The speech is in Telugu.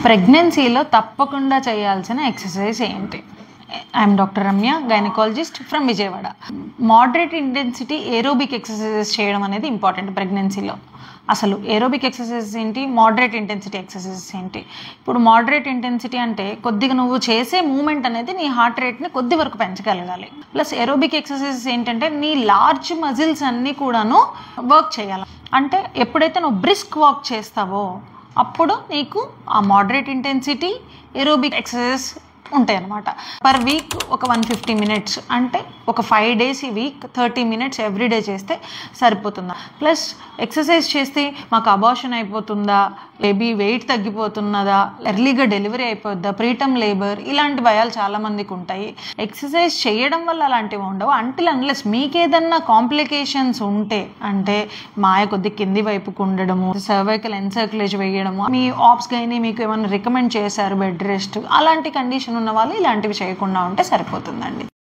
ప్రెగ్నెన్సీలో తప్పకుండా చేయాల్సిన ఎక్సర్సైజ్ ఏంటి? I'm doctor Ramya, gynaecologist from Vijayawada. Moderate intensity aerobic exercises చేయడం అనేది ఇంపార్టెంట్ ప్రెగ్నెన్సీలో. అసలు ఏరోబిక్ ఎక్సర్సైజెస్ ఏంటి, మోడరేట్ ఇంటెన్సిటీ ఎక్సర్సైజెస్ ఏంటి? ఇప్పుడు మోడరేట్ ఇంటెన్సిటీ అంటే కొద్దిగా నువ్వు చేసే మూమెంట్ అనేది నీ హార్ట్ రేట్ని కొద్ది వరకు పెంచగలగాలి. ప్లస్ ఏరోబిక్ ఎక్సర్సైజెస్ ఏంటంటే నీ లార్జ్ మజిల్స్ అన్నీ కూడాను వర్క్ చేయాలి. అంటే ఎప్పుడైతే నువ్వు బ్రిస్క్ వాక్ చేస్తావో అప్పుడు నీకు ఆ మోడరేట్ ఇంటెన్సిటీ ఏరోబిక్ ఎక్సర్సైజెస్ ఉంటాయి అన్నమాట. పర్ వీక్ ఒక 150 minutes, అంటే ఒక 5 days ఈ వీక్ 30 minutes ఎవ్రీడే చేస్తే సరిపోతుందా? ప్లస్ ఎక్సర్సైజ్ చేస్తే మాకు అబార్షన్ అయిపోతుందా, బేబీ వెయిట్ తగ్గిపోతున్నదా, ఎర్లీగా డెలివరీ అయిపోద్దా, ప్రీటర్మ్ లేబర్, ఇలాంటి భయాలు చాలామందికి ఉంటాయి. ఎక్సర్సైజ్ చేయడం వల్ల అలాంటివి ఉండవు అంటిల్ అన్లెస్ మీకేదన్నా కాంప్లికేషన్స్ ఉంటే, అంటే మాయ కొద్ది కింది వైపుకు ఉండడము, సర్వైకల్ ఎన్సర్క్యులేజ్ వేయడము, మీ ఆప్స్ గైని మీకు ఏమైనా రికమెండ్ చేశారు బెడ్ రెస్ట్, అలాంటి కండిషన్ ఉన్న వాళ్ళు ఇలాంటివి చేయకుండా ఉంటే సరిపోతుందండి.